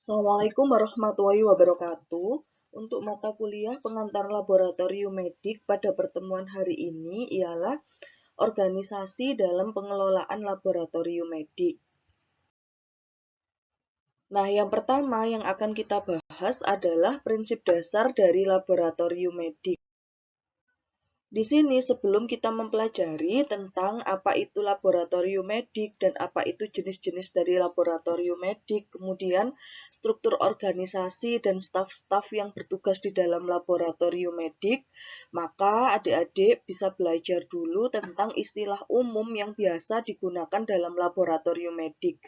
Assalamualaikum warahmatullahi wabarakatuh. Untuk mata kuliah pengantar laboratorium medik pada pertemuan hari ini ialah organisasi dalam pengelolaan laboratorium medik. Nah, yang pertama yang akan kita bahas adalah prinsip dasar dari laboratorium medik. Di sini sebelum kita mempelajari tentang apa itu laboratorium medik dan apa itu jenis-jenis dari laboratorium medik, kemudian struktur organisasi dan staf-staf yang bertugas di dalam laboratorium medik, maka adik-adik bisa belajar dulu tentang istilah umum yang biasa digunakan dalam laboratorium medik.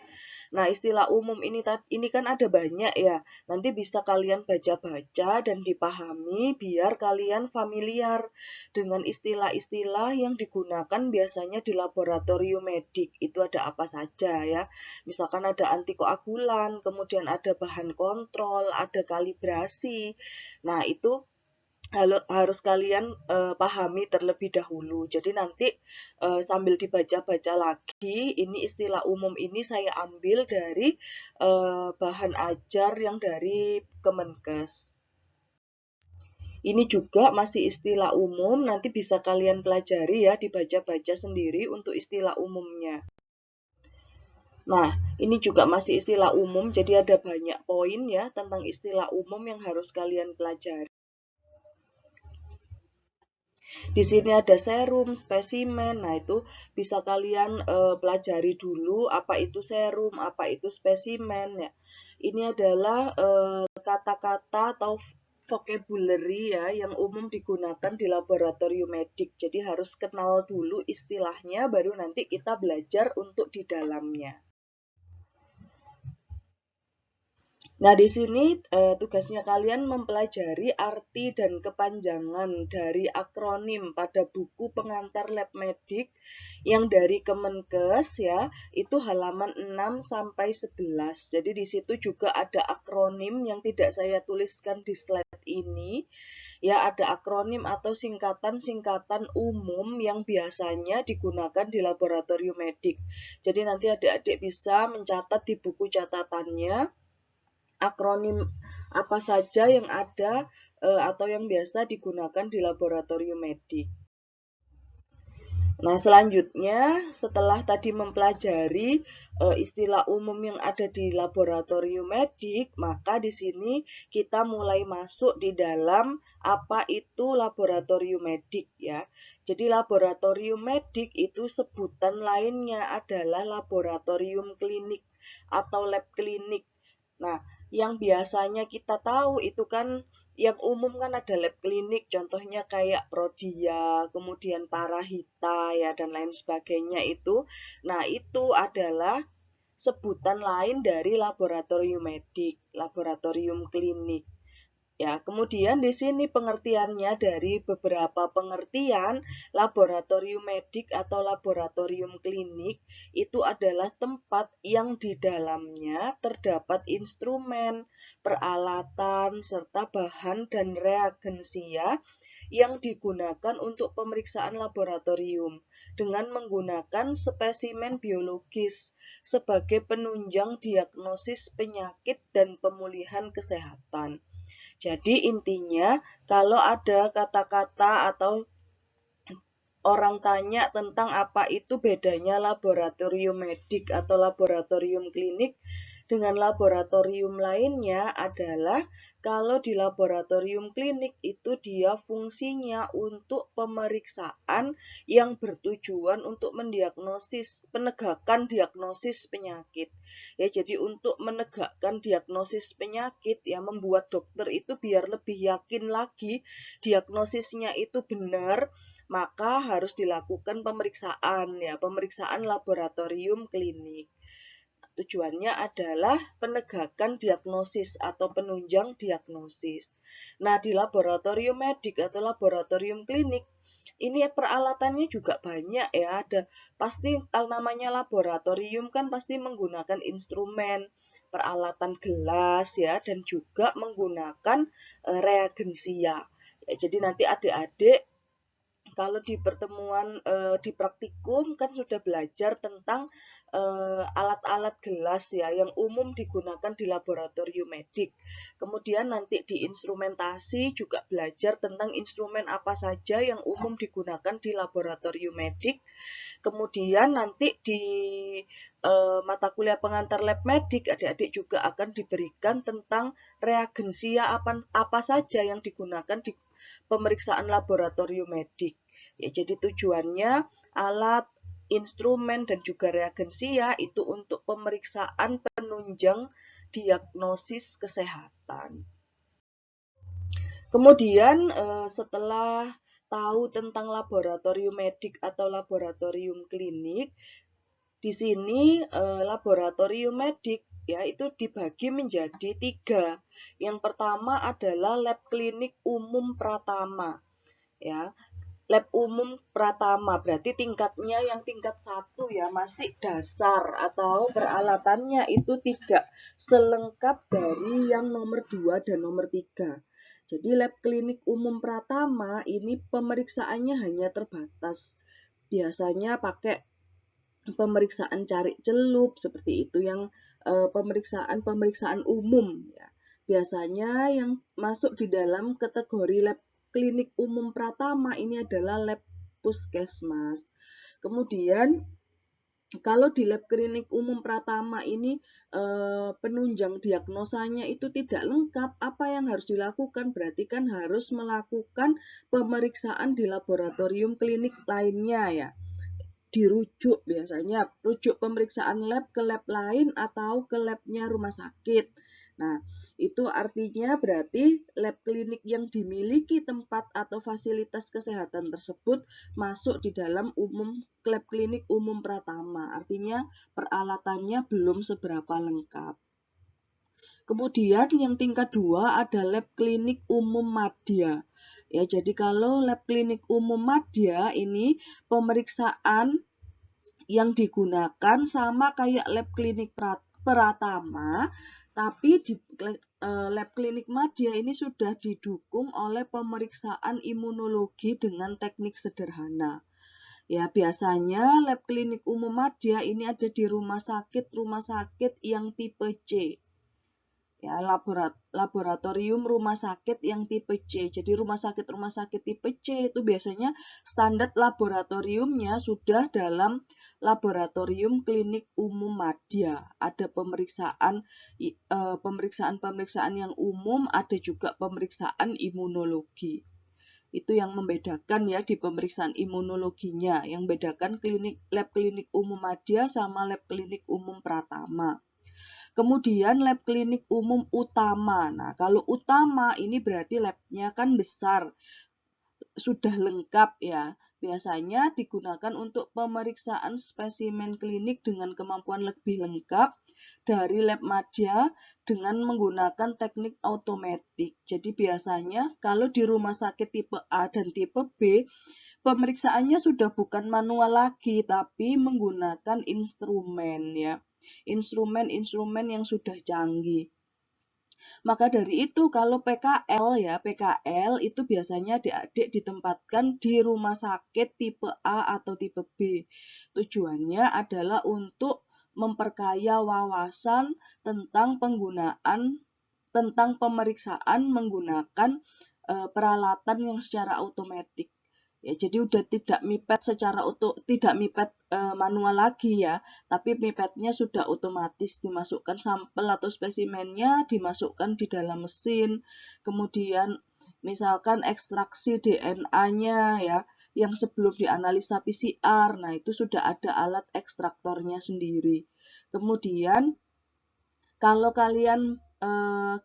Nah, istilah umum ini kan ada banyak ya. Nanti bisa kalian baca-baca dan dipahami biar kalian familiar dengan istilah-istilah yang digunakan biasanya di laboratorium medik. Itu ada apa saja ya. Misalkan ada antikoagulan, kemudian ada bahan kontrol, ada kalibrasi. Nah, itu harus kalian pahami terlebih dahulu. Jadi nanti sambil dibaca-baca lagi, ini istilah umum ini saya ambil dari bahan ajar yang dari Kemenkes. Ini juga masih istilah umum, nanti bisa kalian pelajari ya, dibaca-baca sendiri untuk istilah umumnya. Nah, ini juga masih istilah umum, jadi ada banyak poin ya tentang istilah umum yang harus kalian pelajari. Di sini ada serum, spesimen. Nah, itu bisa kalian pelajari dulu apa itu serum, apa itu spesimen ya. Ini adalah kata-kata atau vocabulary ya yang umum digunakan di laboratorium medik. Jadi harus kenal dulu istilahnya baru nanti kita belajar untuk di dalamnya. Nah, di sini tugasnya kalian mempelajari arti dan kepanjangan dari akronim pada buku pengantar lab medik yang dari Kemenkes ya, itu halaman 6 sampai 11. Jadi di situ juga ada akronim yang tidak saya tuliskan di slide ini. Ya, ada akronim atau singkatan-singkatan umum yang biasanya digunakan di laboratorium medik. Jadi nanti adik-adik bisa mencatat di buku catatannya akronim apa saja yang ada atau yang biasa digunakan di laboratorium medik. Nah, selanjutnya setelah tadi mempelajari istilah umum yang ada di laboratorium medik, maka di sini kita mulai masuk di dalam apa itu laboratorium medik ya. Jadi laboratorium medik itu sebutan lainnya adalah laboratorium klinik atau lab klinik. Nah, yang biasanya kita tahu itu kan yang umum kan ada lab klinik, contohnya kayak Prodia, kemudian Parahita ya dan lain sebagainya itu. Nah, itu adalah sebutan lain dari laboratorium medik, laboratorium klinik. Ya, kemudian di sini pengertiannya dari beberapa pengertian laboratorium medik atau laboratorium klinik itu adalah tempat yang di dalamnya terdapat instrumen, peralatan, serta bahan dan reagensia yang digunakan untuk pemeriksaan laboratorium dengan menggunakan spesimen biologis sebagai penunjang diagnosis penyakit dan pemulihan kesehatan. Jadi intinya kalau ada kata-kata atau orang tanya tentang apa itu bedanya laboratorium medik atau laboratorium klinik dengan laboratorium lainnya adalah kalau di laboratorium klinik itu dia fungsinya untuk pemeriksaan yang bertujuan untuk mendiagnosis, penegakan diagnosis penyakit. Ya, jadi untuk menegakkan diagnosis penyakit ya membuat dokter itu biar lebih yakin lagi diagnosisnya itu benar, maka harus dilakukan pemeriksaan ya, pemeriksaan laboratorium klinik. Tujuannya adalah penegakan diagnosis atau penunjang diagnosis. Nah, di laboratorium medik atau laboratorium klinik, ini peralatannya juga banyak ya. Ada pasti kalau namanya laboratorium kan pasti menggunakan instrumen, peralatan gelas ya dan juga menggunakan reagensia. Ya, jadi nanti adik-adik kalau di pertemuan di praktikum kan sudah belajar tentang alat-alat gelas ya yang umum digunakan di laboratorium medik. Kemudian nanti di instrumentasi juga belajar tentang instrumen apa saja yang umum digunakan di laboratorium medik. Kemudian nanti di mata kuliah pengantar lab medik, adik-adik juga akan diberikan tentang reagensia apa saja yang digunakan di pemeriksaan laboratorium medik. Ya, jadi tujuannya alat, instrumen, dan juga reagensia itu untuk pemeriksaan penunjang diagnosis kesehatan. Kemudian setelah tahu tentang laboratorium medik atau laboratorium klinik, di sini laboratorium medik ya itu dibagi menjadi 3. Yang pertama adalah lab klinik umum pratama. Ya, lab umum pratama berarti tingkatnya yang tingkat 1 ya, masih dasar atau peralatannya itu tidak selengkap dari yang nomor 2 dan nomor 3. Jadi lab klinik umum pratama ini pemeriksaannya hanya terbatas. Biasanya pakai pemeriksaan cari celup seperti itu yang pemeriksaan umum ya. Biasanya yang masuk di dalam kategori lab klinik umum pratama ini adalah lab puskesmas. Kemudian kalau di lab klinik umum pratama ini penunjang diagnosanya itu tidak lengkap, apa yang harus dilakukan? Berarti kan harus melakukan pemeriksaan di laboratorium klinik lainnya ya. Dirujuk biasanya, rujuk pemeriksaan lab ke lab lain atau ke labnya rumah sakit. Nah, itu artinya berarti lab klinik yang dimiliki tempat atau fasilitas kesehatan tersebut masuk di dalam lab klinik umum pratama. Artinya peralatannya belum seberapa lengkap. Kemudian yang tingkat 2 ada lab klinik umum madya. Ya, jadi kalau lab klinik umum madya ini pemeriksaan yang digunakan sama kayak lab klinik pratama, tapi di lab klinik madya ini sudah didukung oleh pemeriksaan imunologi dengan teknik sederhana. Ya, biasanya lab klinik umum madya ini ada di rumah sakit yang tipe C. Ya, laboratorium rumah sakit yang tipe C. Jadi rumah sakit tipe C itu biasanya standar laboratoriumnya sudah dalam laboratorium klinik umum madya. Ada pemeriksaan yang umum, ada juga pemeriksaan imunologi. Itu yang membedakan ya di pemeriksaan imunologinya, yang bedakan lab klinik umum madya sama lab klinik umum pratama. Kemudian lab klinik umum utama. Nah, kalau utama ini berarti labnya kan besar, sudah lengkap ya. Biasanya digunakan untuk pemeriksaan spesimen klinik dengan kemampuan lebih lengkap dari lab madya dengan menggunakan teknik automatik. Jadi biasanya kalau di rumah sakit tipe A dan tipe B, pemeriksaannya sudah bukan manual lagi, tapi menggunakan instrumen ya. Instrumen yang sudah canggih. Maka dari itu kalau PKL itu biasanya adik-adik ditempatkan di rumah sakit tipe A atau tipe B. Tujuannya adalah untuk memperkaya wawasan tentang pemeriksaan menggunakan peralatan yang secara otomatis. Ya, jadi udah tidak mipet manual lagi ya, tapi mipetnya sudah otomatis, dimasukkan sampel atau spesimennya dimasukkan di dalam mesin, kemudian misalkan ekstraksi DNA-nya ya, yang sebelum dianalisa PCR, nah itu sudah ada alat ekstraktornya sendiri. Kemudian kalau kalian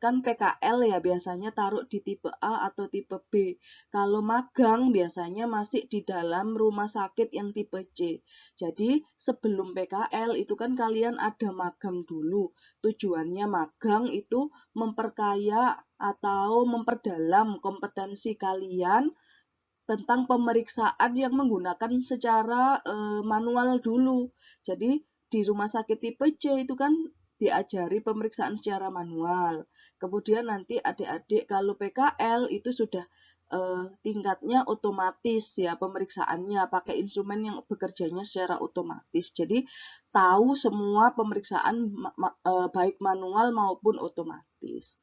kan PKL ya biasanya taruh di tipe A atau tipe B. Kalau magang biasanya masih di dalam rumah sakit yang tipe C. Jadi sebelum PKL itu kan kalian ada magang dulu. Tujuannya magang itu memperkaya atau memperdalam kompetensi kalian tentang pemeriksaan yang menggunakan secara manual dulu. Jadi di rumah sakit tipe C itu kan diajari pemeriksaan secara manual. Kemudian nanti adik-adik kalau PKL itu sudah tingkatnya otomatis ya, pemeriksaannya pakai instrumen yang bekerjanya secara otomatis. Jadi tahu semua pemeriksaan baik manual maupun otomatis.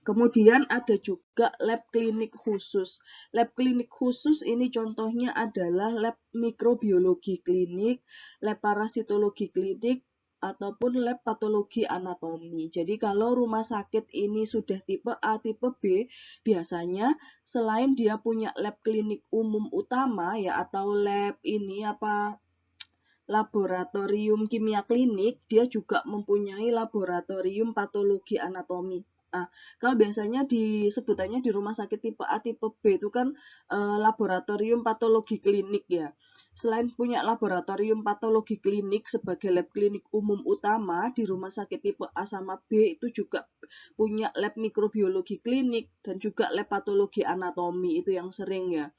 Kemudian ada juga lab klinik khusus. Lab klinik khusus ini contohnya adalah lab mikrobiologi klinik, lab parasitologi klinik, ataupun lab patologi anatomi. Jadi kalau rumah sakit ini sudah tipe A, tipe B, biasanya selain dia punya lab klinik umum utama ya, atau lab ini laboratorium kimia klinik, dia juga mempunyai laboratorium patologi anatomi. Nah, kalau biasanya disebutannya di rumah sakit tipe A, tipe B itu kan laboratorium patologi klinik ya. Selain punya laboratorium patologi klinik sebagai lab klinik umum utama, di rumah sakit tipe A sama B itu juga punya lab mikrobiologi klinik dan juga lab patologi anatomi, itu yang sering ya.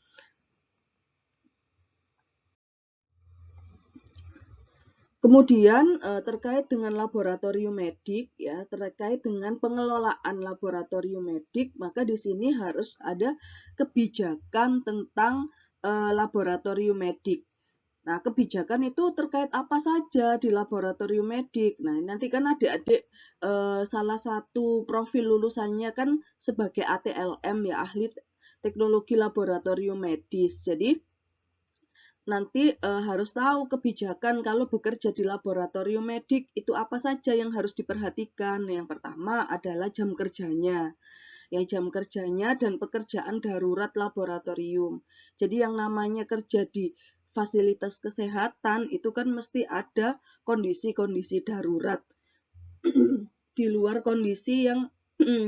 Kemudian terkait dengan laboratorium medik ya, terkait dengan pengelolaan laboratorium medik, maka di sini harus ada kebijakan tentang laboratorium medik. Nah, kebijakan itu terkait apa saja di laboratorium medik. Nah, nanti kan adik-adik salah satu profil lulusannya kan sebagai ATLM ya, ahli teknologi laboratorium medis. Jadi nanti harus tahu kebijakan kalau bekerja di laboratorium medik itu apa saja yang harus diperhatikan. Yang pertama adalah jam kerjanya. Ya, jam kerjanya dan pekerjaan darurat laboratorium. Jadi yang namanya kerja di fasilitas kesehatan itu kan mesti ada kondisi-kondisi darurat di luar kondisi yang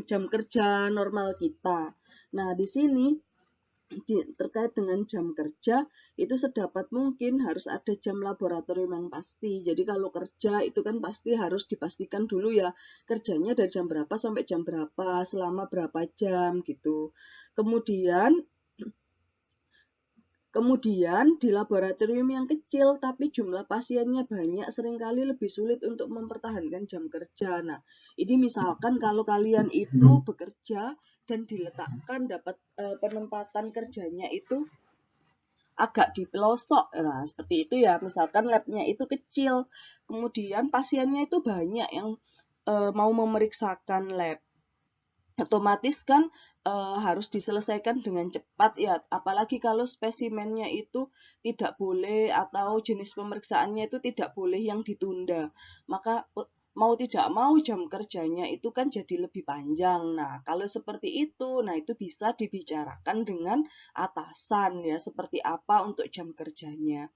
jam kerja normal kita. Nah, di sini terkait dengan jam kerja itu sedapat mungkin harus ada jam laboratorium yang pasti. Jadi kalau kerja itu kan pasti harus dipastikan dulu ya kerjanya dari jam berapa sampai jam berapa, selama berapa jam gitu. Kemudian di laboratorium yang kecil tapi jumlah pasiennya banyak, seringkali lebih sulit untuk mempertahankan jam kerja. Nah, ini misalkan kalau kalian itu bekerja dan diletakkan dapat penempatan kerjanya itu agak di pelosok. Nah, seperti itu ya. Misalkan labnya itu kecil, kemudian pasiennya itu banyak yang mau memeriksakan lab. Otomatis kan harus diselesaikan dengan cepat ya, apalagi kalau spesimennya itu tidak boleh atau jenis pemeriksaannya itu tidak boleh yang ditunda, maka mau tidak mau jam kerjanya itu kan jadi lebih panjang. Nah, kalau seperti itu, nah itu bisa dibicarakan dengan atasan ya, seperti apa untuk jam kerjanya.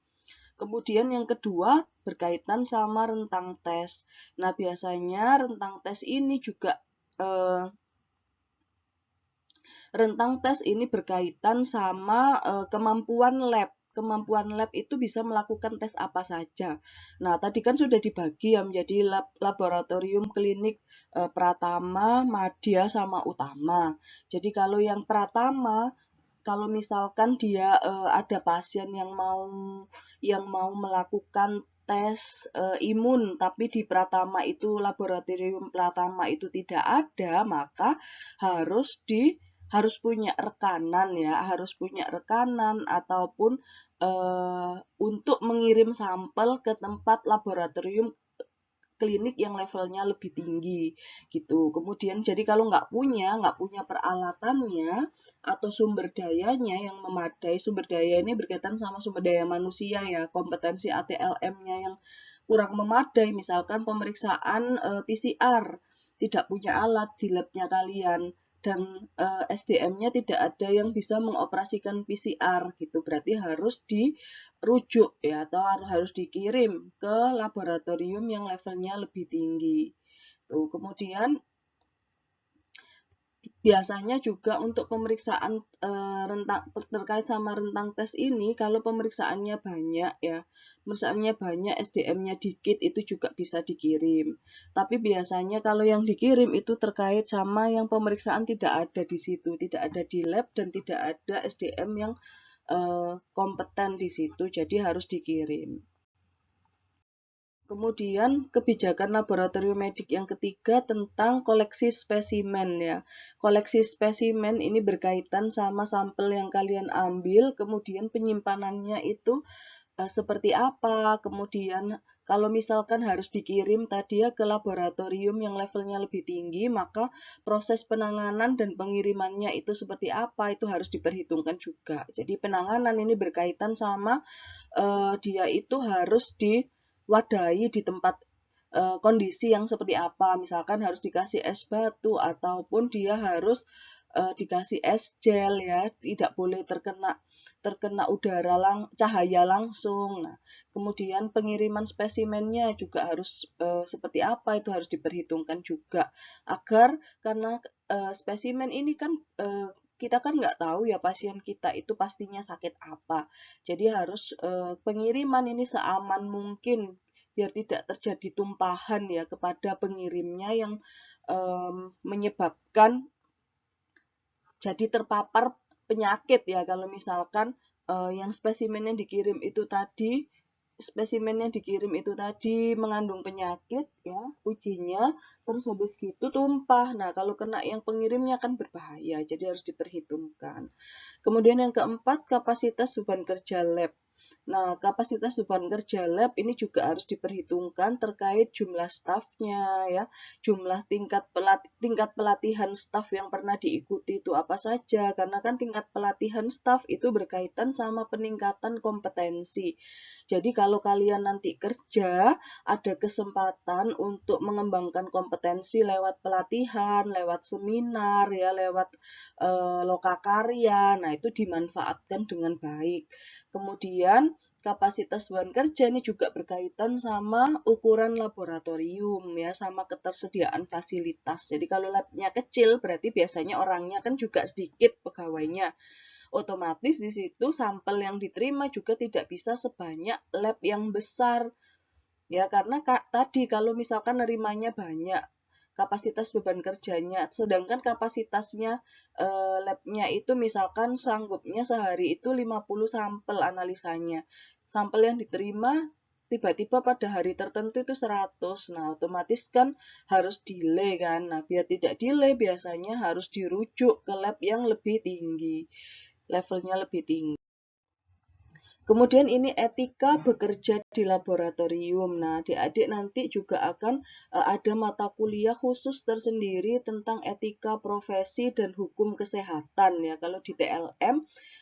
Kemudian yang kedua berkaitan sama rentang tes. Nah, biasanya rentang tes ini juga rentang tes ini berkaitan sama kemampuan lab. Kemampuan lab itu bisa melakukan tes apa saja. Nah, tadi kan sudah dibagi ya menjadi laboratorium klinik pratama, madya, sama utama. Jadi kalau yang pratama, kalau misalkan dia ada pasien yang mau melakukan tes imun, tapi di pratama itu laboratorium pratama itu tidak ada, maka harus punya rekanan ya, harus punya rekanan ataupun untuk mengirim sampel ke tempat laboratorium klinik yang levelnya lebih tinggi gitu. Kemudian jadi kalau nggak punya peralatannya atau sumber dayanya yang memadai, sumber daya ini berkaitan sama sumber daya manusia ya, kompetensi ATLM-nya yang kurang memadai, misalkan pemeriksaan PCR, tidak punya alat di labnya kalian, dan SDM-nya tidak ada yang bisa mengoperasikan PCR gitu, berarti harus dirujuk ya, atau harus dikirim ke laboratorium yang levelnya lebih tinggi. Tuh, kemudian biasanya juga untuk pemeriksaan terkait sama rentang tes ini, kalau pemeriksaannya banyak ya, SDM-nya dikit, itu juga bisa dikirim. Tapi biasanya kalau yang dikirim itu terkait sama yang pemeriksaan tidak ada di situ, tidak ada di lab dan tidak ada SDM yang kompeten di situ, jadi harus dikirim. Kemudian kebijakan laboratorium medik yang ketiga tentang koleksi spesimen ya. Koleksi spesimen ini berkaitan sama sampel yang kalian ambil, kemudian penyimpanannya itu seperti apa, kemudian kalau misalkan harus dikirim tadi ya ke laboratorium yang levelnya lebih tinggi, maka proses penanganan dan pengirimannya itu seperti apa, itu harus diperhitungkan juga. Jadi penanganan ini berkaitan sama dia itu harus diwadahi di tempat kondisi yang seperti apa, misalkan harus dikasih es batu ataupun dia harus dikasih es gel ya, tidak boleh terkena cahaya langsung. Nah, kemudian pengiriman spesimennya juga harus seperti apa, itu harus diperhitungkan juga agar karena spesimen ini kan kita kan nggak tahu ya pasien kita itu pastinya sakit apa. Jadi harus pengiriman ini seaman mungkin biar tidak terjadi tumpahan ya kepada pengirimnya yang menyebabkan jadi terpapar penyakit ya kalau misalkan yang spesimen yang dikirim itu tadi mengandung penyakit ya ujinya terus habis gitu tumpah. Nah, kalau kena yang pengirimnya kan berbahaya, jadi harus diperhitungkan. Kemudian yang keempat, kapasitas beban kerja lab. Nah, kapasitas beban kerja lab ini juga harus diperhitungkan terkait jumlah stafnya ya, jumlah tingkat pelatihan staf yang pernah diikuti itu apa saja, karena kan tingkat pelatihan staf itu berkaitan sama peningkatan kompetensi. Jadi kalau kalian nanti kerja, ada kesempatan untuk mengembangkan kompetensi lewat pelatihan, lewat seminar ya, lewat lokakarya. Nah, itu dimanfaatkan dengan baik. Kemudian kapasitas beban kerja ini juga berkaitan sama ukuran laboratorium ya, sama ketersediaan fasilitas. Jadi kalau labnya kecil berarti biasanya orangnya kan juga sedikit pegawainya. Otomatis di situ sampel yang diterima juga tidak bisa sebanyak lab yang besar. Ya, karena tadi kalau misalkan nerimanya banyak, kapasitas beban kerjanya, sedangkan kapasitasnya labnya itu misalkan sanggupnya sehari itu 50 sampel analisanya. Sampel yang diterima tiba-tiba pada hari tertentu itu 100. Nah, otomatis kan harus delay kan. Nah, biar tidak delay biasanya harus dirujuk ke lab yang lebih tinggi. Levelnya lebih tinggi. Kemudian ini etika bekerja di laboratorium. Nah, adik-adik nanti juga akan ada mata kuliah khusus tersendiri tentang etika profesi dan hukum kesehatan ya. Kalau di TLM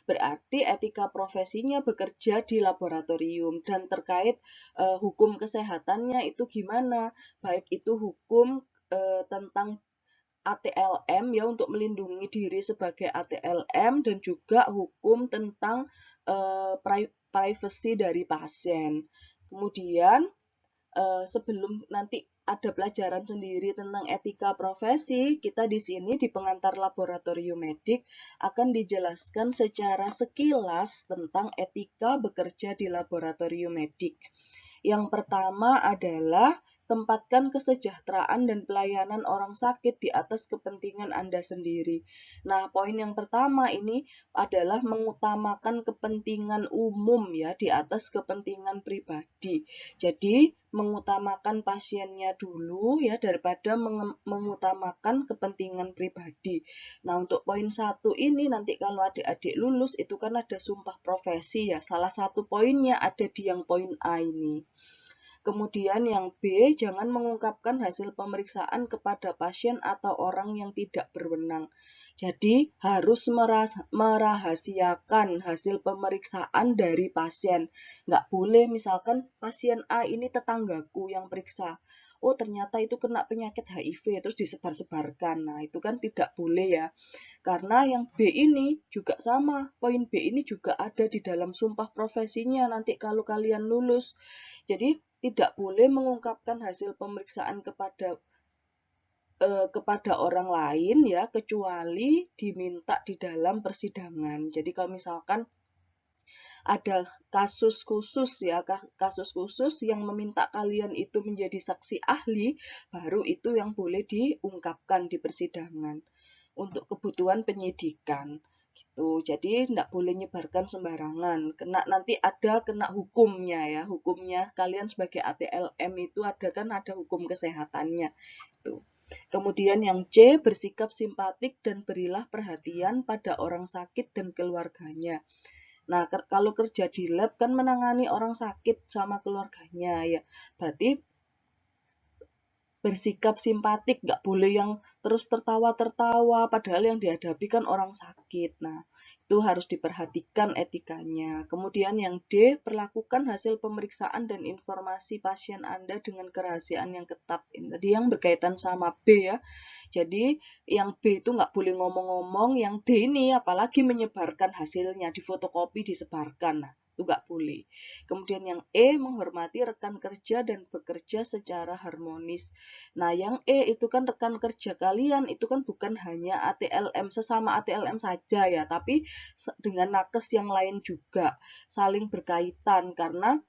berarti etika profesinya bekerja di laboratorium dan terkait hukum kesehatannya itu gimana? Baik itu hukum tentang ATLM ya untuk melindungi diri sebagai ATLM dan juga hukum tentang privacy dari pasien. Kemudian sebelum nanti ada pelajaran sendiri tentang etika profesi, kita di sini di pengantar laboratorium medik akan dijelaskan secara sekilas tentang etika bekerja di laboratorium medik. Yang pertama adalah tempatkan kesejahteraan dan pelayanan orang sakit di atas kepentingan Anda sendiri. Nah, poin yang pertama ini adalah mengutamakan kepentingan umum ya di atas kepentingan pribadi. Jadi, mengutamakan pasiennya dulu ya daripada mengutamakan kepentingan pribadi. Nah, untuk poin 1 ini nanti kalau adik-adik lulus itu kan ada sumpah profesi ya. Salah satu poinnya ada di yang poin A ini. Kemudian yang B, jangan mengungkapkan hasil pemeriksaan kepada pasien atau orang yang tidak berwenang. Jadi harus merahasiakan hasil pemeriksaan dari pasien. Nggak boleh misalkan pasien A ini tetanggaku yang periksa. Oh ternyata itu kena penyakit HIV terus disebar-sebarkan. Nah itu kan tidak boleh ya. Karena yang B ini juga sama. Poin B ini juga ada di dalam sumpah profesinya nanti kalau kalian lulus. Jadi tidak boleh mengungkapkan hasil pemeriksaan kepada orang lain ya kecuali diminta di dalam persidangan. Jadi kalau misalkan ada kasus khusus yang meminta kalian itu menjadi saksi ahli, baru itu yang boleh diungkapkan di persidangan untuk kebutuhan penyidikan. Gitu. Jadi tidak boleh nyebarkan sembarangan. Kena hukumnya ya. Hukumnya kalian sebagai ATLM itu ada hukum kesehatannya. Tuh. Kemudian yang C, bersikap simpatik dan berilah perhatian pada orang sakit dan keluarganya. Nah, kalau kerja di lab kan menangani orang sakit sama keluarganya ya. Berarti bersikap simpatik, nggak boleh yang terus tertawa-tertawa, padahal yang dihadapi kan orang sakit. Nah, itu harus diperhatikan etikanya. Kemudian yang D, perlakukan hasil pemeriksaan dan informasi pasien Anda dengan kerahasiaan yang ketat. Ini tadi yang berkaitan sama B ya. Jadi yang B itu nggak boleh ngomong-ngomong, yang D ini apalagi menyebarkan hasilnya, difotokopi, disebarkan. Nah, itu nggak boleh. Kemudian yang E, menghormati rekan kerja dan bekerja secara harmonis. Nah, yang E itu kan rekan kerja kalian, itu kan bukan hanya ATLM, sesama ATLM saja ya, tapi dengan nakes yang lain juga, saling berkaitan, karena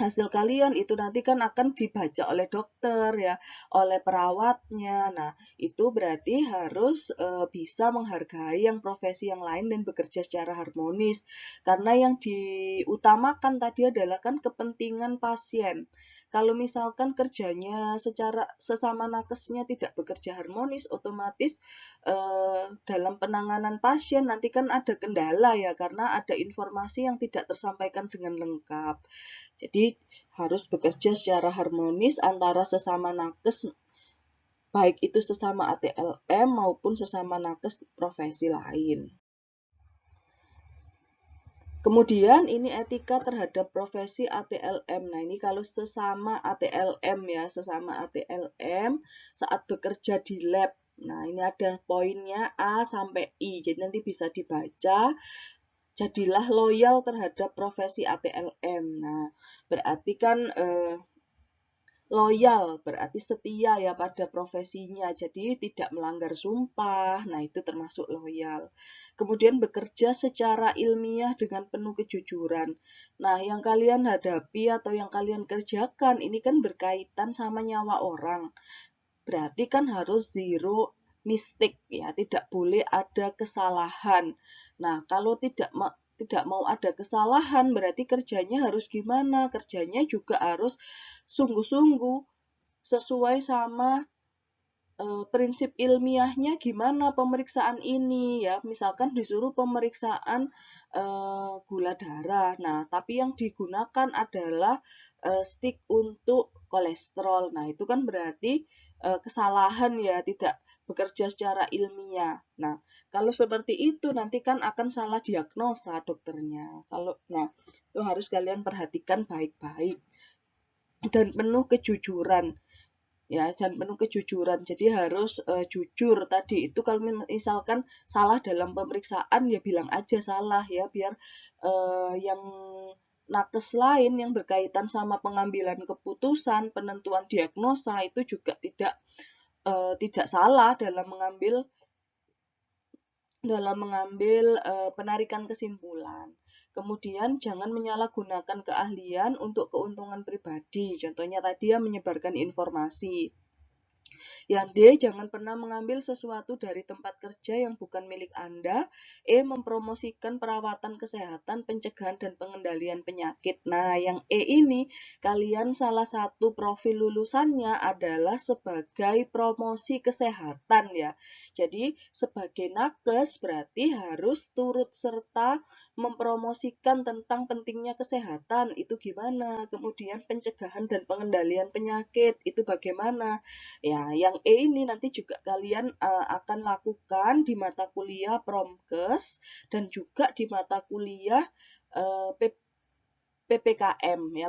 hasil kalian itu nanti kan akan dibaca oleh dokter ya, oleh perawatnya. Nah, itu berarti harus bisa menghargai yang profesi yang lain dan bekerja secara harmonis. Karena yang diutamakan tadi adalah kan kepentingan pasien. Kalau misalkan kerjanya secara sesama nakesnya tidak bekerja harmonis, otomatis dalam penanganan pasien nanti kan ada kendala ya, karena ada informasi yang tidak tersampaikan dengan lengkap. Jadi harus bekerja secara harmonis antara sesama nakes, baik itu sesama ATLM maupun sesama nakes profesi lain. Kemudian ini etika terhadap profesi ATLM. Nah, ini kalau sesama ATLM ya, sesama ATLM saat bekerja di lab. Nah, ini ada poinnya A sampai I. Jadi nanti bisa dibaca. Jadilah loyal terhadap profesi ATLM. Nah, berarti kan loyal, berarti setia ya pada profesinya. Jadi tidak melanggar sumpah. Nah, itu termasuk loyal. Kemudian bekerja secara ilmiah dengan penuh kejujuran. Nah, yang kalian hadapi atau yang kalian kerjakan ini kan berkaitan sama nyawa orang. Berarti kan harus zero mistake ya, tidak boleh ada kesalahan. Nah, kalau tidak mau ada kesalahan, berarti kerjanya harus gimana? Kerjanya juga harus sungguh-sungguh sesuai sama prinsip ilmiahnya gimana pemeriksaan ini ya. Misalkan disuruh pemeriksaan gula darah. Nah, tapi yang digunakan adalah stick untuk kolesterol. Nah, itu kan berarti kesalahan ya, tidak bekerja secara ilmiah. Nah, kalau seperti itu nanti kan akan salah diagnosa dokternya. Nah, itu harus kalian perhatikan baik-baik dan penuh kejujuran. Ya, dan penuh kejujuran. Jadi harus jujur tadi itu. Kalau misalkan salah dalam pemeriksaan ya bilang aja salah ya, biar yang nakes lain yang berkaitan sama pengambilan keputusan, penentuan diagnosa itu juga tidak salah dalam mengambil penarikan kesimpulan. Kemudian jangan menyalahgunakan keahlian untuk keuntungan pribadi. Contohnya tadi ya, menyebarkan informasi. Yang D, jangan pernah mengambil sesuatu dari tempat kerja yang bukan milik Anda. E, mempromosikan perawatan kesehatan, pencegahan dan pengendalian penyakit. Nah, yang E ini kalian salah satu profil lulusannya adalah sebagai promosi kesehatan ya. Jadi sebagai nakes berarti harus turut serta mempromosikan tentang pentingnya kesehatan itu gimana, kemudian pencegahan dan pengendalian penyakit itu bagaimana. Ya, yang E ini nanti juga kalian akan lakukan di mata kuliah Promkes dan juga di mata kuliah PPKM ya,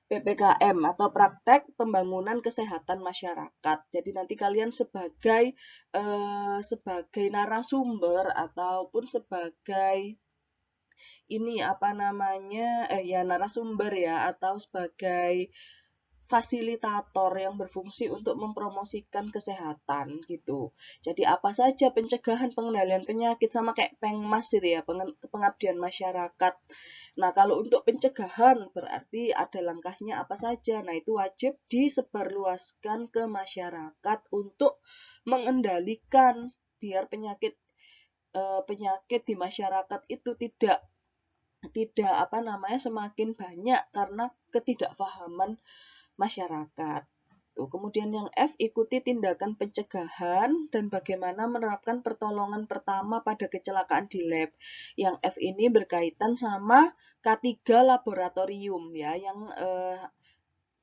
PPKM atau praktek pembangunan kesehatan masyarakat. Jadi nanti kalian sebagai narasumber ataupun sebagai narasumber ya, atau sebagai fasilitator yang berfungsi untuk mempromosikan kesehatan gitu. Jadi apa saja pencegahan, pengendalian penyakit, sama kayak Pengmas itu ya, pengabdian masyarakat. Nah, kalau untuk pencegahan berarti ada langkahnya apa saja. Nah, itu wajib disebarluaskan ke masyarakat untuk mengendalikan biar penyakit di masyarakat itu tidak semakin banyak karena ketidakpahaman masyarakat. Kemudian yang F, ikuti tindakan pencegahan dan bagaimana menerapkan pertolongan pertama pada kecelakaan di lab. Yang F ini berkaitan sama K3 laboratorium ya, yang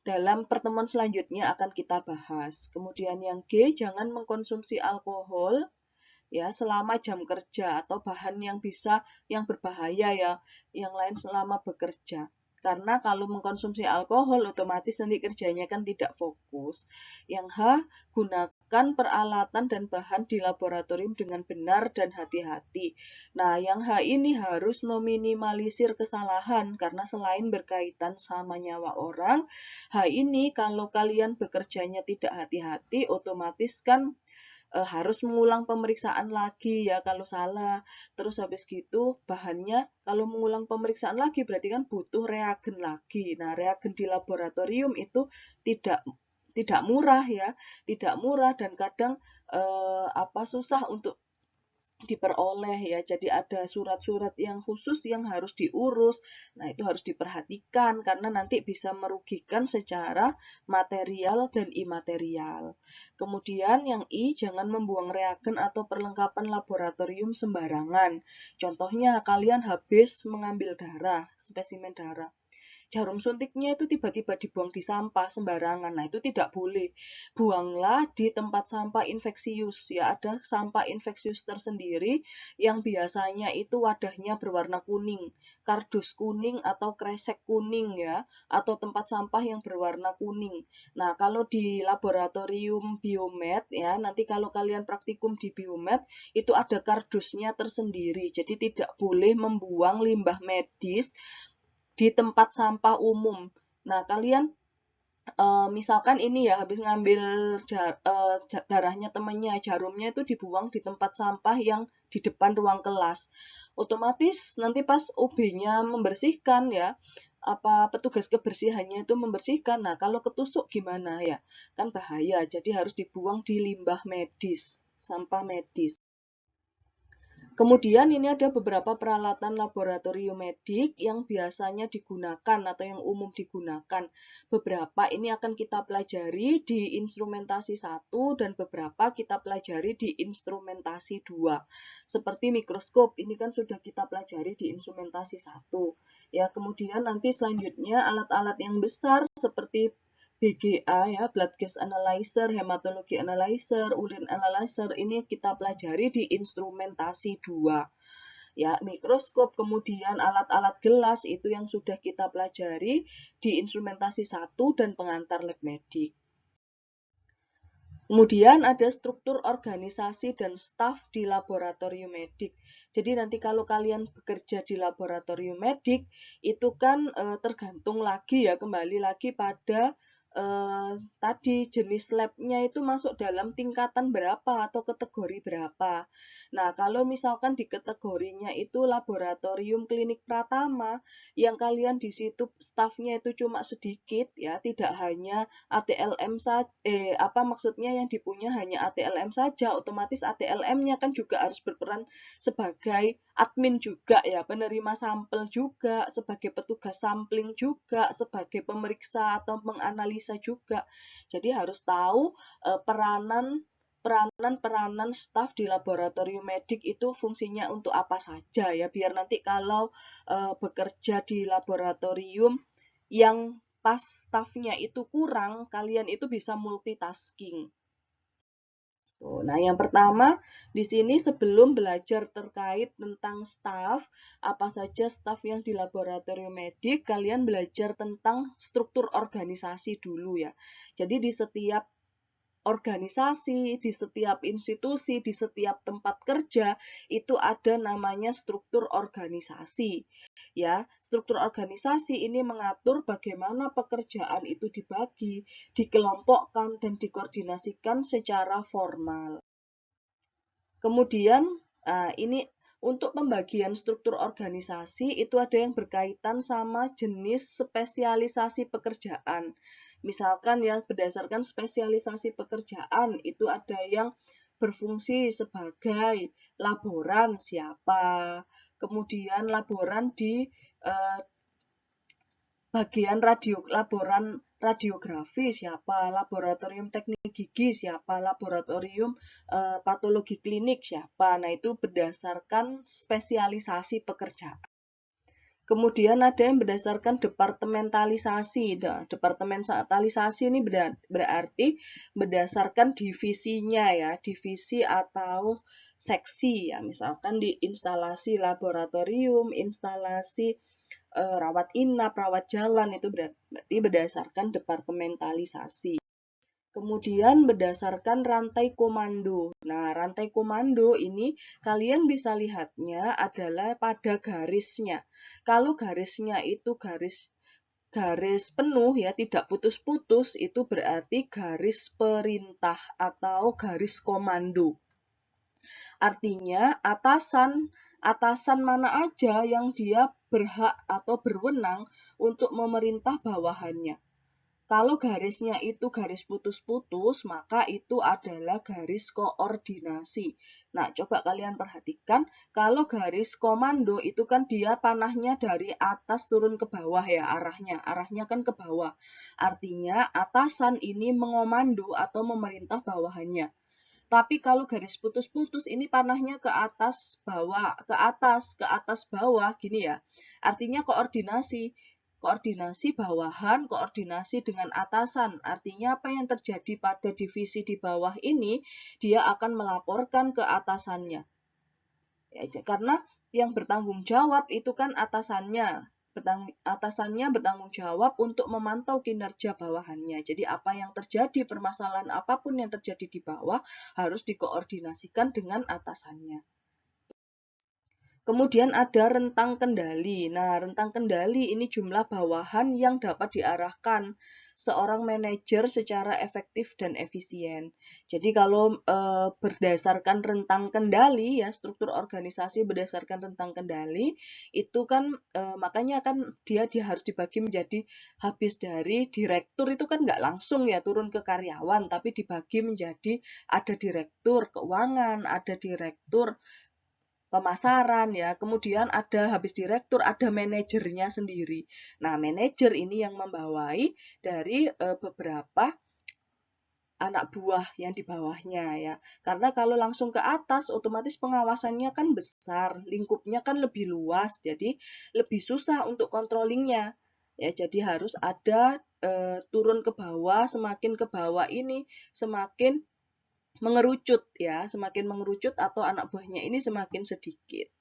dalam pertemuan selanjutnya akan kita bahas. Kemudian yang G, jangan mengkonsumsi alkohol ya selama jam kerja atau bahan yang berbahaya ya yang lain selama bekerja. Karena kalau mengkonsumsi alkohol otomatis nanti kerjanya kan tidak fokus. Yang H, gunakan peralatan dan bahan di laboratorium dengan benar dan hati-hati. Nah, yang H ini harus meminimalisir kesalahan karena selain berkaitan sama nyawa orang, H ini kalau kalian bekerjanya tidak hati-hati otomatis kan harus mengulang pemeriksaan lagi ya kalau salah. Terus habis gitu bahannya kalau mengulang pemeriksaan lagi berarti kan butuh reagen lagi. Nah, reagen di laboratorium itu tidak murah ya, tidak murah dan kadang susah untuk diperoleh ya. Jadi ada surat-surat yang khusus yang harus diurus. Nah, itu harus diperhatikan karena nanti bisa merugikan secara material dan imaterial. Kemudian yang I, jangan membuang reagen atau perlengkapan laboratorium sembarangan. Contohnya kalian habis mengambil darah, spesimen darah. Jarum suntiknya itu tiba-tiba dibuang di sampah sembarangan. Nah, itu tidak boleh. Buanglah di tempat sampah infeksius. Ya, ada sampah infeksius tersendiri yang biasanya itu wadahnya berwarna kuning, kardus kuning atau kresek kuning ya, atau tempat sampah yang berwarna kuning. Nah, kalau di laboratorium biomed ya, nanti kalau kalian praktikum di biomed itu ada kardusnya tersendiri. Jadi tidak boleh membuang limbah medis di tempat sampah umum. Nah, kalian misalkan ini ya habis ngambil darahnya temannya, jarumnya itu dibuang di tempat sampah yang di depan ruang kelas. Otomatis nanti pas OB-nya membersihkan ya, petugas kebersihannya itu membersihkan. Nah, kalau ketusuk gimana ya? Kan bahaya. Jadi harus dibuang di limbah medis, sampah medis. Kemudian ini ada beberapa peralatan laboratorium medik yang biasanya digunakan atau yang umum digunakan. Beberapa ini akan kita pelajari di instrumentasi 1 dan beberapa kita pelajari di instrumentasi 2. Seperti mikroskop, ini kan sudah kita pelajari di instrumentasi 1. Ya, kemudian nanti selanjutnya alat-alat yang besar seperti BGA ya, blood gas analyzer, hematologi analyzer, urine analyzer ini kita pelajari di instrumentasi 2. Ya, mikroskop, kemudian alat-alat gelas itu yang sudah kita pelajari di instrumentasi 1 dan pengantar lab medik. Kemudian ada struktur organisasi dan staf di laboratorium medik. Jadi nanti kalau kalian bekerja di laboratorium medik itu kan tergantung lagi ya, kembali lagi pada tadi jenis labnya itu masuk dalam tingkatan berapa atau kategori berapa. Nah, kalau misalkan di kategorinya itu laboratorium klinik pratama, yang kalian di situ stafnya itu cuma sedikit ya, tidak hanya ATLM saja, maksudnya yang dipunya hanya ATLM saja, otomatis ATLM-nya kan juga harus berperan sebagai admin juga ya, penerima sampel juga, sebagai petugas sampling juga, sebagai pemeriksa atau menganalisa juga. Jadi harus tahu peranan staf di laboratorium medik itu fungsinya untuk apa saja ya, biar nanti kalau bekerja di laboratorium yang pas stafnya itu kurang, kalian itu bisa multitasking. Nah, yang pertama di sini sebelum belajar terkait tentang staf, apa saja staf yang di laboratorium medik, kalian belajar tentang struktur organisasi dulu ya. Jadi di setiap organisasi, di setiap institusi, di setiap tempat kerja itu ada namanya struktur organisasi. Ya, struktur organisasi ini mengatur bagaimana pekerjaan itu dibagi, dikelompokkan dan dikoordinasikan secara formal. Kemudian ini untuk pembagian struktur organisasi itu ada yang berkaitan sama jenis spesialisasi pekerjaan. Misalkan ya berdasarkan spesialisasi pekerjaan itu ada yang berfungsi sebagai laboran siapa, kemudian laboran di bagian laboran radiografi siapa, laboratorium teknik gigi siapa, laboratorium patologi klinik siapa. Nah, itu berdasarkan spesialisasi pekerjaan. Kemudian ada yang berdasarkan departementalisasi. Nah, departementalisasi ini berarti berdasarkan divisinya ya, divisi atau seksi ya. Misalkan di instalasi laboratorium, instalasi rawat inap, rawat jalan, itu berarti berdasarkan departementalisasi. Kemudian berdasarkan rantai komando. Nah, rantai komando ini kalian bisa lihatnya adalah pada garisnya. Kalau garisnya itu garis penuh ya, tidak putus-putus, itu berarti garis perintah atau garis komando. Artinya atasan mana aja yang dia berhak atau berwenang untuk memerintah bawahannya. Kalau garisnya itu garis putus-putus, maka itu adalah garis koordinasi. Nah, coba kalian perhatikan, kalau garis komando itu kan dia panahnya dari atas turun ke bawah ya, arahnya kan ke bawah. Artinya atasan ini mengomando atau memerintah bawahannya. Tapi kalau garis putus-putus ini panahnya ke atas bawah, ke atas bawah gini ya. Artinya koordinasi bawahan, koordinasi dengan atasan. Artinya apa yang terjadi pada divisi di bawah ini, dia akan melaporkan ke atasannya. Ya, karena yang bertanggung jawab itu kan atasannya. Atasannya bertanggung jawab untuk memantau kinerja bawahannya. Jadi apa yang terjadi, permasalahan apapun yang terjadi di bawah harus dikoordinasikan dengan atasannya. Kemudian ada rentang kendali. Nah, rentang kendali ini jumlah bawahan yang dapat diarahkan seorang manajer secara efektif dan efisien. Jadi kalau berdasarkan rentang kendali ya, struktur organisasi berdasarkan rentang kendali itu kan makanya kan dia harus dibagi menjadi, habis dari direktur itu kan nggak langsung ya turun ke karyawan, tapi dibagi menjadi ada direktur keuangan, ada direktur pemasaran ya, kemudian ada habis direktur, ada manajernya sendiri. Nah, manajer ini yang membawai dari beberapa anak buah yang di bawahnya ya. Karena kalau langsung ke atas, otomatis pengawasannya kan besar, lingkupnya kan lebih luas, jadi lebih susah untuk controllingnya. Ya, jadi harus ada turun ke bawah, semakin ke bawah ini semakin mengerucut ya, semakin mengerucut atau anak buahnya ini semakin sedikit.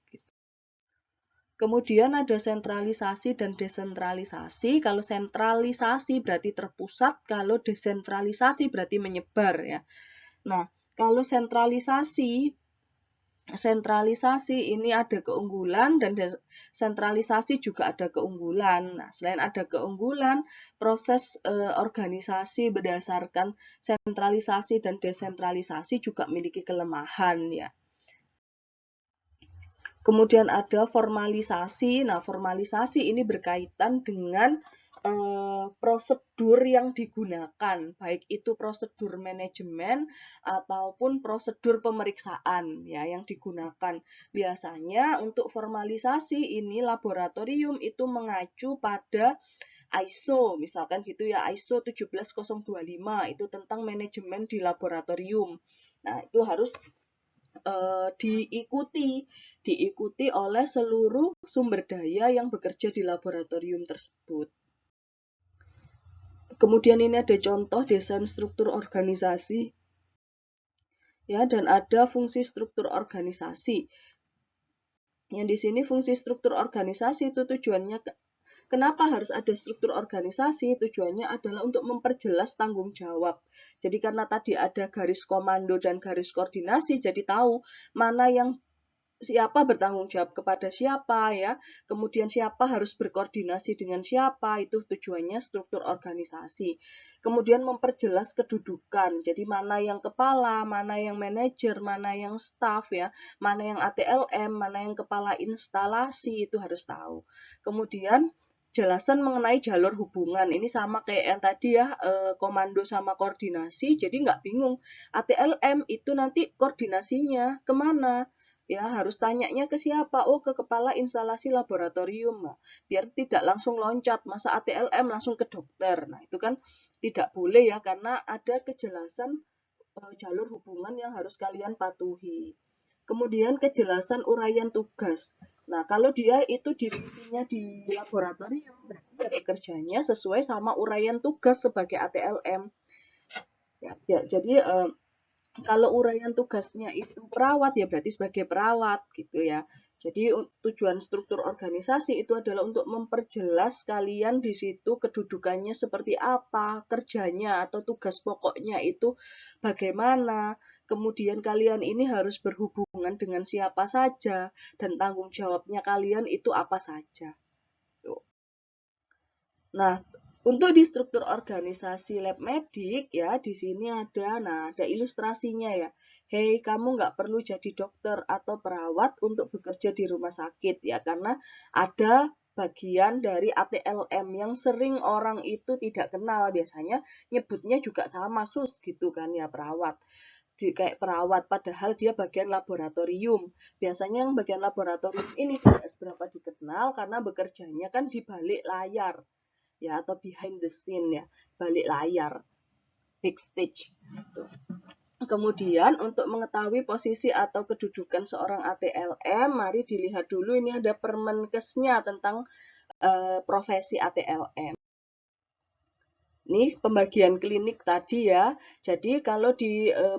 Kemudian ada sentralisasi dan desentralisasi. Kalau sentralisasi berarti terpusat, kalau desentralisasi berarti menyebar ya. Nah, kalau sentralisasi ini ada keunggulan dan desentralisasi juga ada keunggulan. Nah, selain ada keunggulan, proses organisasi berdasarkan sentralisasi dan desentralisasi juga memiliki kelemahan ya. Kemudian ada formalisasi. Nah, formalisasi ini berkaitan dengan prosedur yang digunakan, baik itu prosedur manajemen ataupun prosedur pemeriksaan ya yang digunakan. Biasanya untuk formalisasi ini laboratorium itu mengacu pada ISO, misalkan gitu ya, ISO 17025 itu tentang manajemen di laboratorium. Nah, itu harus diikuti oleh seluruh sumber daya yang bekerja di laboratorium tersebut. Kemudian ini ada contoh desain struktur organisasi ya, dan ada fungsi struktur organisasi. Yang di sini fungsi struktur organisasi itu tujuannya kenapa harus ada struktur organisasi? Tujuannya adalah untuk memperjelas tanggung jawab. Jadi karena tadi ada garis komando dan garis koordinasi, jadi tahu mana yang siapa bertanggung jawab kepada siapa ya, kemudian siapa harus berkoordinasi dengan siapa, itu tujuannya struktur organisasi. Kemudian memperjelas kedudukan, jadi mana yang kepala, mana yang manajer, mana yang staff ya, mana yang ATLM, mana yang kepala instalasi, itu harus tahu. Kemudian kejelasan mengenai jalur hubungan. Ini sama kayak yang tadi ya, komando sama koordinasi. Jadi nggak bingung. ATLM itu nanti koordinasinya kemana? Ya, harus tanyanya ke siapa? Oh, ke kepala instalasi laboratorium. Nah, biar tidak langsung loncat. Masa ATLM langsung ke dokter. Nah, itu kan tidak boleh ya, karena ada kejelasan jalur hubungan yang harus kalian patuhi. Kemudian kejelasan uraian tugas. Nah, kalau dia itu divisinya di laboratorium, berarti ya bekerjanya sesuai sama uraian tugas sebagai ATLM. Ya, jadi kalau uraian tugasnya itu perawat, ya berarti sebagai perawat gitu ya. Jadi tujuan struktur organisasi itu adalah untuk memperjelas kalian di situ kedudukannya seperti apa, kerjanya atau tugas pokoknya itu bagaimana. Kemudian kalian ini harus berhubungan dengan siapa saja dan tanggung jawabnya kalian itu apa saja. Nah, untuk di struktur organisasi lab medik ya, di sini ada ilustrasinya ya. Hei, kamu nggak perlu jadi dokter atau perawat untuk bekerja di rumah sakit ya, karena ada bagian dari ATLM yang sering orang itu tidak kenal. Biasanya nyebutnya juga sama sus gitu kan ya, perawat. Kayak perawat, padahal dia bagian laboratorium. Biasanya yang bagian laboratorium ini tidak seberapa dikenal karena bekerjanya kan di balik layar ya, atau behind the scene ya, balik layar, backstage gitu. Kemudian untuk mengetahui posisi atau kedudukan seorang ATLM, mari dilihat dulu ini ada Permenkesnya tentang profesi ATLM. Ini pembagian klinik tadi ya. Jadi kalau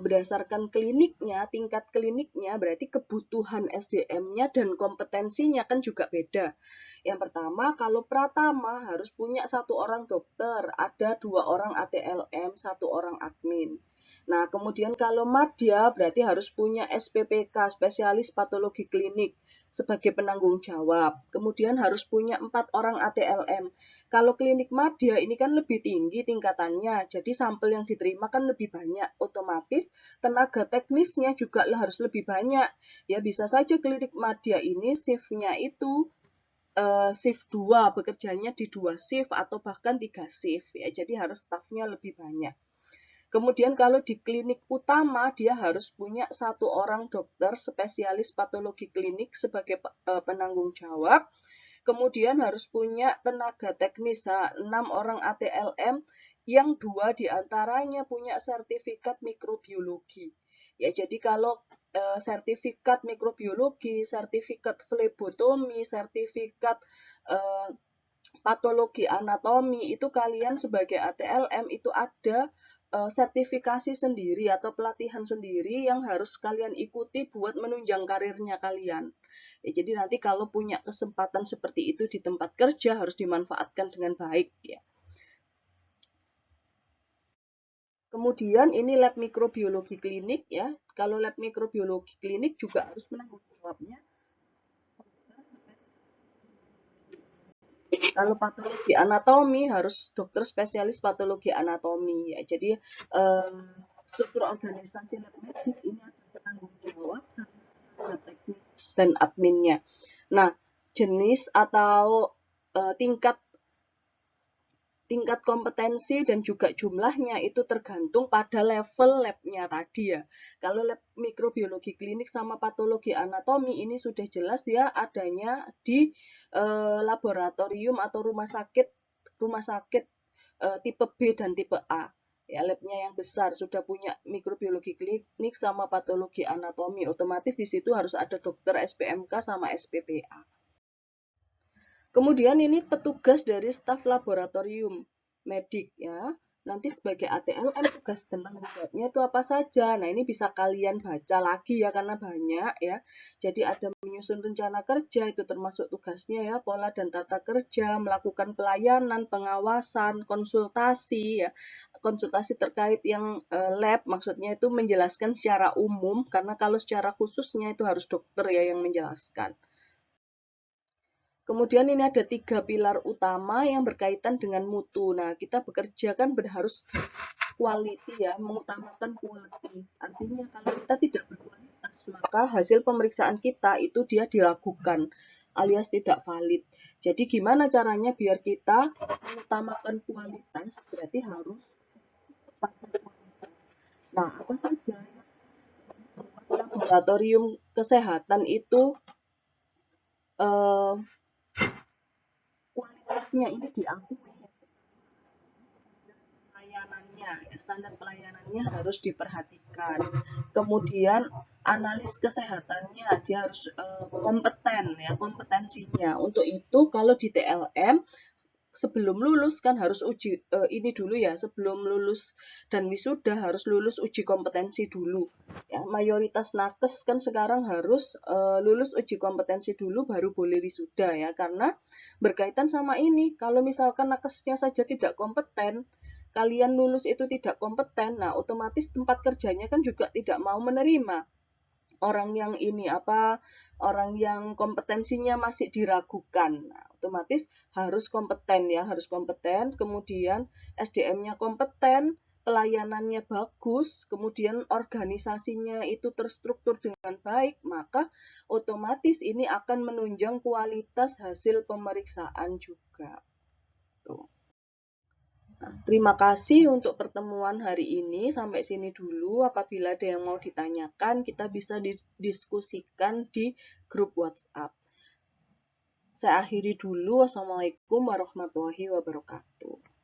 berdasarkan kliniknya, tingkat kliniknya berarti kebutuhan SDM-nya dan kompetensinya kan juga beda. Yang pertama, kalau Pratama harus punya 1 orang dokter, ada 2 orang ATLM, 1 orang admin. Nah, kemudian kalau Madya berarti harus punya SPPK, spesialis patologi klinik, sebagai penanggung jawab. Kemudian harus punya 4 orang ATLM. Kalau klinik Madya ini kan lebih tinggi tingkatannya, jadi sampel yang diterima kan lebih banyak. Otomatis tenaga teknisnya juga harus lebih banyak. Ya, bisa saja klinik Madya ini shift-nya itu shift 2, bekerjanya di 2 shift atau bahkan 3 shift ya. Jadi harus stafnya lebih banyak. Kemudian kalau di klinik utama dia harus punya 1 orang dokter spesialis patologi klinik sebagai penanggung jawab. Kemudian harus punya tenaga teknis 6 orang ATLM yang 2 diantaranya punya sertifikat mikrobiologi. Ya, jadi kalau sertifikat mikrobiologi, sertifikat flebotomi, sertifikat patologi anatomi itu kalian sebagai ATLM itu ada sertifikasi sendiri atau pelatihan sendiri yang harus kalian ikuti buat menunjang karirnya kalian. Ya, jadi nanti kalau punya kesempatan seperti itu di tempat kerja harus dimanfaatkan dengan baik ya. Kemudian ini lab mikrobiologi klinik ya. Kalau lab mikrobiologi klinik juga harus menanggung jawabnya. Kalau patologi anatomi harus dokter spesialis patologi anatomi ya. Jadi struktur organisasi lab medik ini ada penanggung jawab sama teknis dan adminnya. Nah, jenis atau tingkat kompetensi dan juga jumlahnya itu tergantung pada level labnya tadi ya. Kalau lab mikrobiologi klinik sama patologi anatomi ini sudah jelas dia adanya di laboratorium atau rumah sakit tipe B dan tipe A. Ya, labnya yang besar sudah punya mikrobiologi klinik sama patologi anatomi, otomatis di situ harus ada dokter SPMK sama SPPA. Kemudian ini petugas dari staf laboratorium medik ya. Nanti sebagai ATLM tugas dan tanggung jawabnya itu apa saja. Nah, ini bisa kalian baca lagi ya karena banyak ya. Jadi ada menyusun rencana kerja itu termasuk tugasnya ya, pola dan tata kerja, melakukan pelayanan, pengawasan, konsultasi ya. Konsultasi terkait yang lab maksudnya itu menjelaskan secara umum karena kalau secara khususnya itu harus dokter ya yang menjelaskan. Kemudian ini ada 3 pilar utama yang berkaitan dengan mutu. Nah, kita bekerja kan harus quality ya, mengutamakan quality. Artinya kalau kita tidak berkualitas, maka hasil pemeriksaan kita itu dia diragukan. alias tidak valid. Jadi gimana caranya biar kita mengutamakan kualitas? Berarti harus pada kualitas. Nah, apa saja laboratorium kesehatan itu eh, kualitasnya ini diakui, pelayanannya, standar pelayanannya harus diperhatikan. Kemudian analis kesehatannya dia harus kompeten ya, kompetensinya. Untuk itu kalau di TLM sebelum lulus kan harus uji ini dulu ya, sebelum lulus dan wisuda harus lulus uji kompetensi dulu. Ya, mayoritas nakes kan sekarang harus lulus uji kompetensi dulu baru boleh wisuda ya, karena berkaitan sama ini. Kalau misalkan nakesnya saja tidak kompeten, kalian lulus itu tidak kompeten, nah otomatis tempat kerjanya kan juga tidak mau menerima orang yang ini orang yang kompetensinya masih diragukan. Nah, otomatis harus kompeten ya, harus kompeten, kemudian SDM-nya kompeten, pelayanannya bagus, kemudian organisasinya itu terstruktur dengan baik, maka otomatis ini akan menunjang kualitas hasil pemeriksaan juga. Tuh. Terima kasih untuk pertemuan hari ini. Sampai sini dulu. Apabila ada yang mau ditanyakan, kita bisa didiskusikan di grup WhatsApp. Saya akhiri dulu. Wassalamualaikum warahmatullahi wabarakatuh.